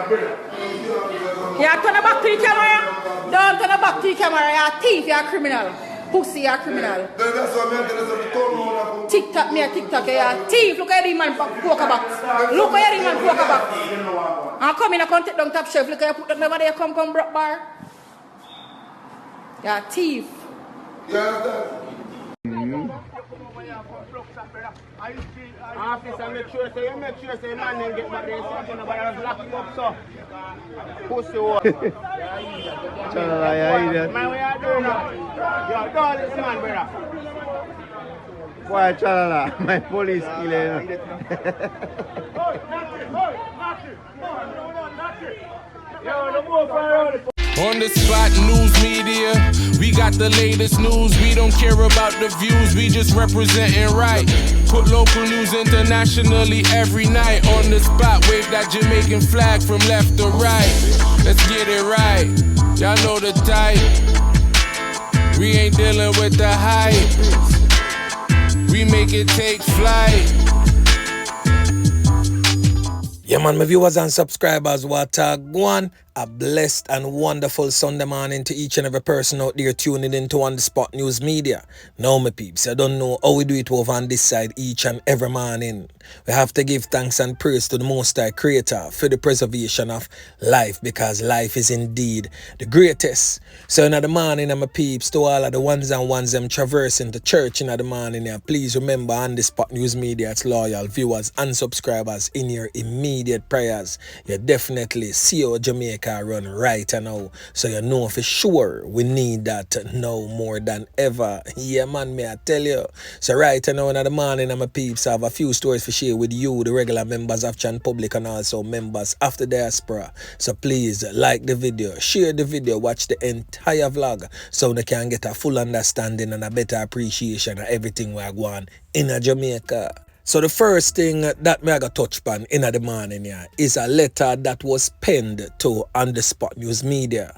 Yeah, turn back to the camera. Don't turn back to the camera. You're a thief, you're a criminal. Pussy, you're a criminal. TikTok, me a TikTok, you're a thief. Look at the man poker box. Look at the man poker box. I'm coming, I can't take down top shelf. Look at you put that over there, come broke bar. You're a thief. Officer, make sure say man then get back there, so nobody else lock him up, so. Pussy what? Man, we are doing now. Yo, don't listen, man, brother. Why, chalala? My police killer. Yo, the more fire. On the spot news media, we got the latest news. We don't care about the views, we just representing right. Put local news internationally every night. On the spot, wave that Jamaican flag from left to right. Let's get it right, y'all know the type. We ain't dealing with the hype, we make it take flight. Yeah, man, my viewers and subscribers, what one. A blessed and wonderful Sunday morning to each and every person out there tuning into On The Spot News Media. Now, my peeps, I don't know how we do it over on this side each and every morning. We have to give thanks and praise to the Most High Creator for the preservation of life, because life is indeed the greatest. So in the morning, my peeps, to all of the ones and ones them traversing the church in the morning, please remember On The Spot News Media, its loyal viewers and subscribers in your immediate prayers. You definitely see how Jamaica run right now, so you know for sure we need that now more than ever. Yeah, man, may I tell you. So right now in the morning, my peeps, I have a few stories to share with you, the regular members of Chan Public and also members of the diaspora. So please like the video, share the video, watch the entire vlog so they can get a full understanding and a better appreciation of everything we are going in Jamaica. So the first thing that me I got touch upon in the morning is a letter that was penned to On The Spot News Media.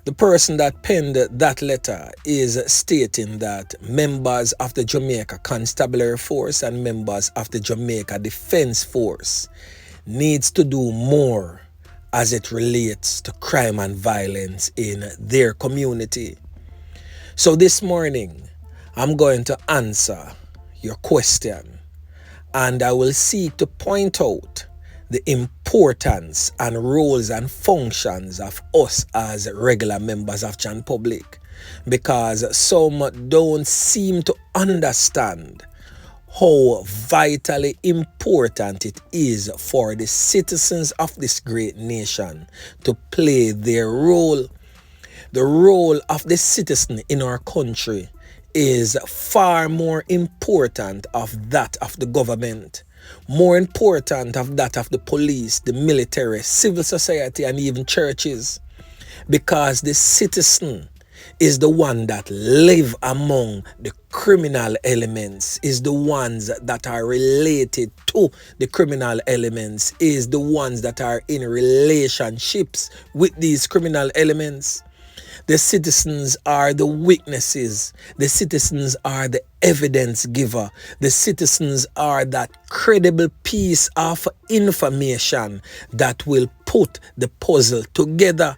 The person that penned that letter is stating that members of the Jamaica Constabulary Force and members of the Jamaica Defense Force needs to do more as it relates to crime and violence in their community. So this morning, I'm going to answer your question, and I will seek to point out the importance and roles and functions of us as regular members of Chan Public, because some don't seem to understand how vitally important it is for the citizens of this great nation to play their role. The role of the citizen in our country is far more important of that of the government, more important of that of the police, the military, civil society, and even churches, because the citizen is the one that live among the criminal elements, is the ones that are related to the criminal elements, is the ones that are in relationships with these criminal elements. The citizens are the witnesses. The citizens are the evidence giver. The citizens are that credible piece of information that will put the puzzle together.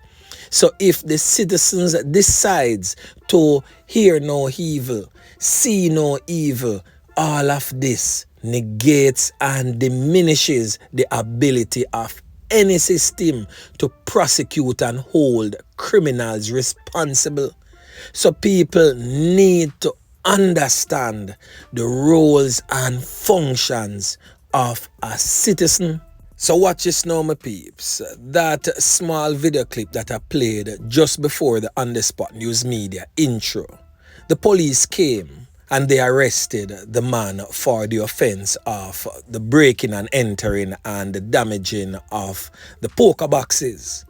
So if the citizens decides to hear no evil, see no evil, all of this negates and diminishes the ability of any system to prosecute and hold criminals responsible. So people need to understand the roles and functions of a citizen. So watch this now, my peeps. That small video clip that I played just before the On The Spot News Media intro. The police came and they arrested the man for the offense of the breaking and entering and the damaging of the poker boxes.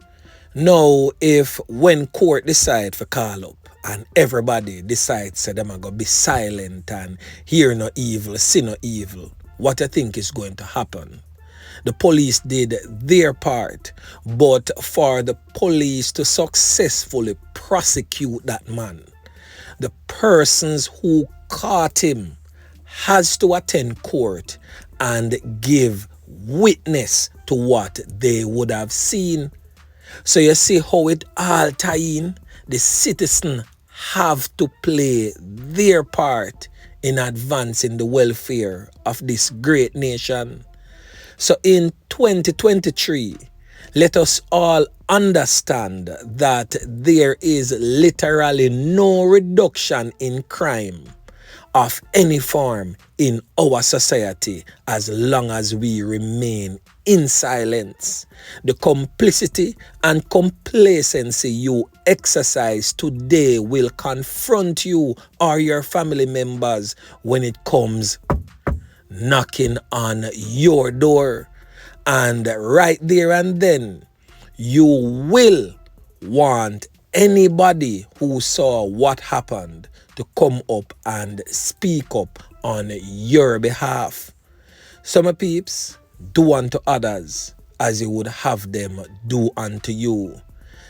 Now, if when court decide to call up and everybody decides that they're going to be silent and hear no evil, see no evil, what I think is going to happen? The police did their part, but for the police to successfully prosecute that man, the persons who caught him has to attend court and give witness to what they would have seen. So you see how it all tie in. The citizen have to play their part in advancing the welfare of this great nation. So in 2023, let us all understand that there is literally no reduction in crime of any form in our society as long as we remain in silence. The complicity and complacency you exercise today will confront you or your family members when it comes knocking on your door. And right there and then, you will want anybody who saw what happened to come up and speak up on your behalf. So my peeps, do unto others as you would have them do unto you.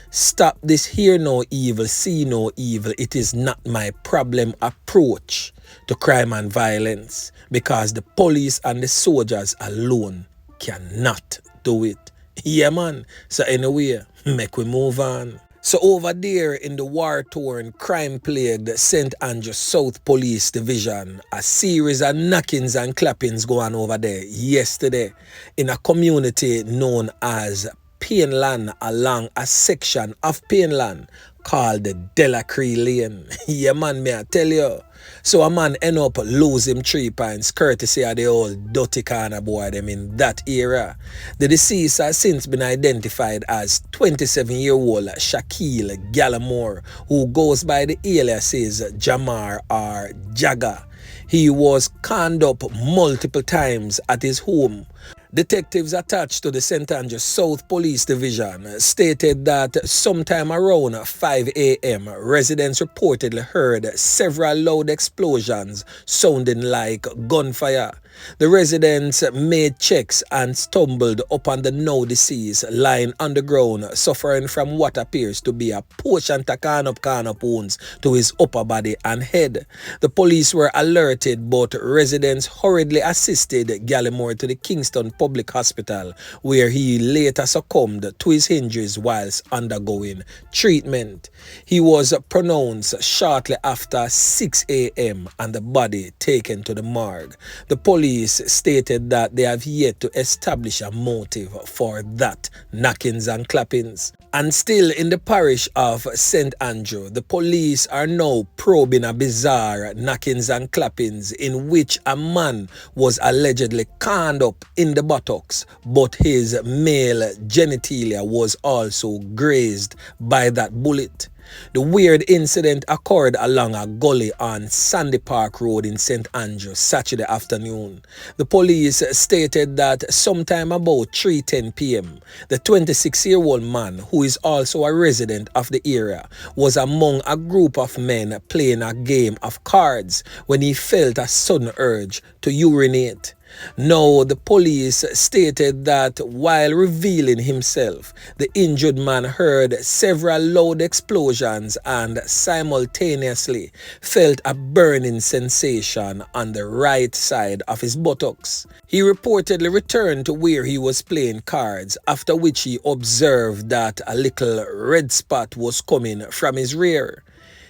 Stop this hear no evil, see no evil. It is not my problem approach to crime and violence, because the police and the soldiers alone cannot do it. Yeah, man. So anyway, make we move on. So over there in the war-torn, crime-plagued St. Andrew South Police Division, a series of knockings and clappings going over there yesterday in a community known as Painland, along a section of Painland called the Delacree Lane. Yeah, man, may I tell you. So a man end up losing 3 points courtesy of the old dirty corner boy them in that era. The deceased has since been identified as 27-year-old Shaquille Gallimore, who goes by the aliases Jamar or Jagger. He was conned up multiple times at his home. Detectives attached to the St. Andrew South Police Division stated that sometime around 5 a.m., residents reportedly heard several loud explosions sounding like gunfire. The residents made checks and stumbled upon the now deceased lying on the ground, suffering from what appears to be a portion of corn-up wounds to his upper body and head. The police were alerted, but residents hurriedly assisted Gallimore to the Kingston Public Hospital, where he later succumbed to his injuries whilst undergoing treatment. He was pronounced shortly after 6 a.m. and the body taken to the morgue. The police stated that they have yet to establish a motive for that knockings and clappings. And still in the parish of St. Andrew, the police are now probing a bizarre knockings and clappings in which a man was allegedly corned up in the buttocks, but his male genitalia was also grazed by that bullet. The weird incident occurred along a gully on Sandy Park Road in St. Andrew Saturday afternoon. The police stated that sometime about 3:10 p.m., the 26-year-old man, who is also a resident of the area, was among a group of men playing a game of cards when he felt a sudden urge to urinate. Now, the police stated that while revealing himself, the injured man heard several loud explosions and simultaneously felt a burning sensation on the right side of his buttocks. He reportedly returned to where he was playing cards, after which he observed that a little red spot was coming from his rear.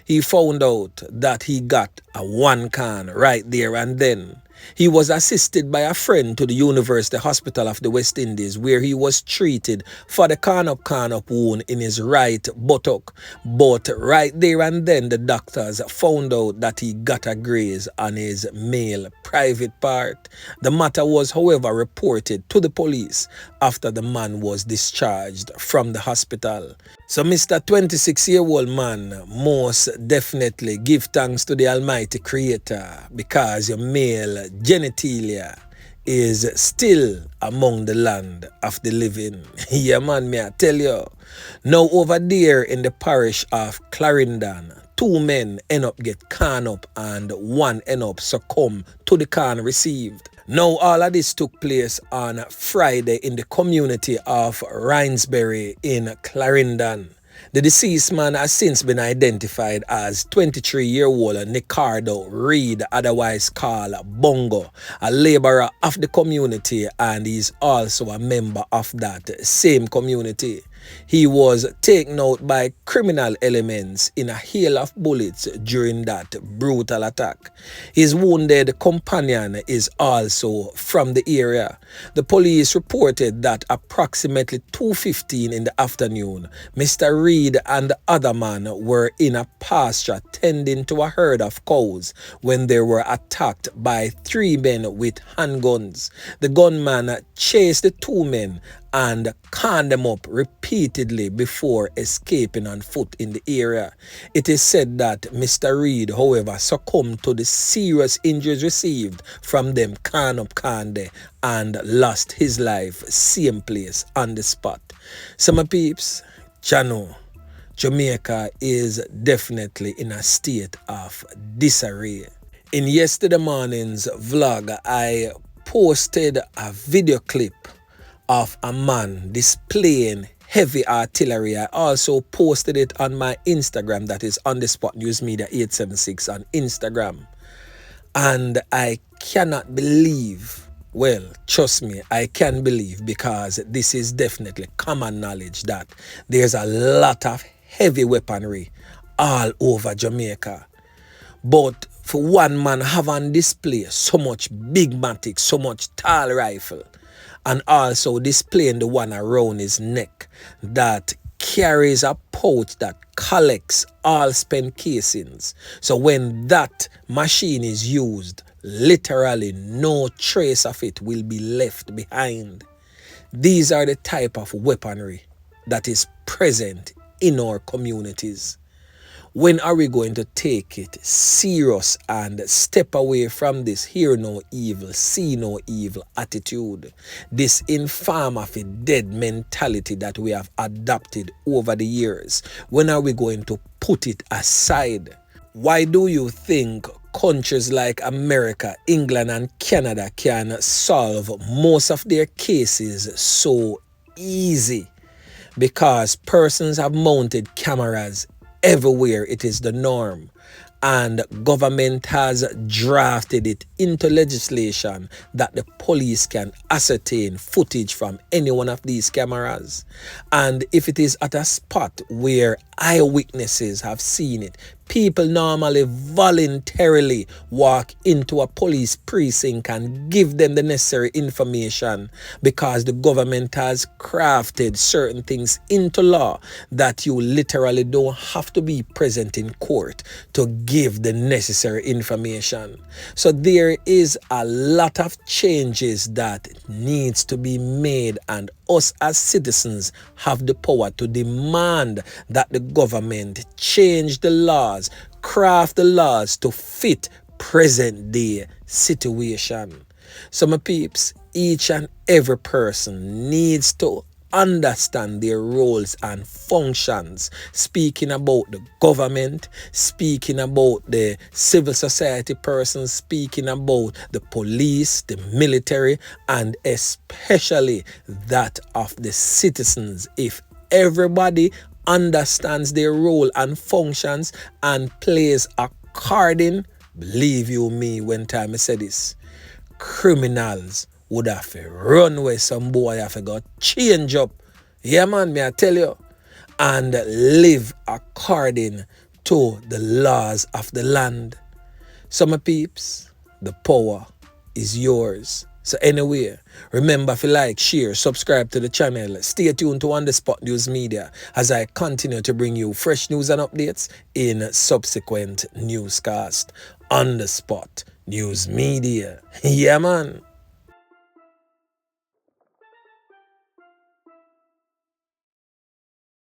He found out that he got a 1 can right there and then. He was assisted by a friend to the University Hospital of the West Indies, where he was treated for the corn-up wound in his right buttock. But right there and then, the doctors found out that he got a graze on his male private part. The matter was, however, reported to the police after the man was discharged from the hospital. So Mr. 26-year-old man most definitely give thanks to the Almighty Creator, because your male genitalia is still among the land of the living. Yeah, man, may I tell you. Now over there in the parish of Clarendon, 2 men end up get corn up and 1 end up succumb to the corn received. Now all of this took place on Friday in the community of Rhinesbury in Clarendon. The deceased man has since been identified as 23-year-old Nicardo Reid, otherwise called Bongo, a laborer of the community, and he's also a member of that same community. He was taken out by criminal elements in a hail of bullets during that brutal attack. His wounded companion is also from the area. The police reported that approximately 2:15 in the afternoon, Mr. Reid and the other man were in a pasture tending to a herd of cows when they were attacked by 3 men with handguns. The gunman chased the 2 men and conned them up repeatedly before escaping on foot in the area. It is said that Mr. Reid, however, succumbed to the serious injuries received from them conde and lost his life same place on the spot. So my peeps, Jano, Jamaica is definitely in a state of disarray. In yesterday morning's vlog, I posted a video clip of a man displaying heavy artillery. I also posted it on my Instagram, that is On The Spot News Media 876 on Instagram. And I cannot believe, well, trust me, I can believe, because this is definitely common knowledge that there's a lot of heavy weaponry all over Jamaica. But for one man have on display so much big matic, so much tall rifle, and also displaying the one around his neck that carries a pouch that collects all spent casings. So when that machine is used, literally no trace of it will be left behind. These are the type of weaponry that is present in our communities. When are we going to take it serious and step away from this hear no evil, see no evil attitude, this infam of a dead mentality that we have adopted over the years? When are we going to put it aside? Why do you think countries like America, England and Canada can solve most of their cases so easy? Because persons have mounted cameras everywhere. It is the norm, and government has drafted it into legislation that the police can ascertain footage from any one of these cameras. And if it is at a spot where eyewitnesses have seen it, people normally voluntarily walk into a police precinct and give them the necessary information, because the government has crafted certain things into law that you literally don't have to be present in court to give the necessary information. So there is a lot of changes that needs to be made, and us as citizens have the power to demand that the government change the laws, craft the laws to fit present day situation. So my peeps, each and every person needs to understand their roles and functions, speaking about the government, speaking about the civil society persons, speaking about the police, the military, and especially that of the citizens. If everybody understands their role and functions and plays according, believe you me when time I say this, criminals would have to run away. Some boy have to go change up. Yeah man, me I tell you. And live according to the laws of the land. So my peeps, the power is yours. So anyway, remember to like, share, subscribe to the channel. Stay tuned to On The Spot News Media as I continue to bring you fresh news and updates in subsequent newscasts. On The Spot News Media. Yeah man.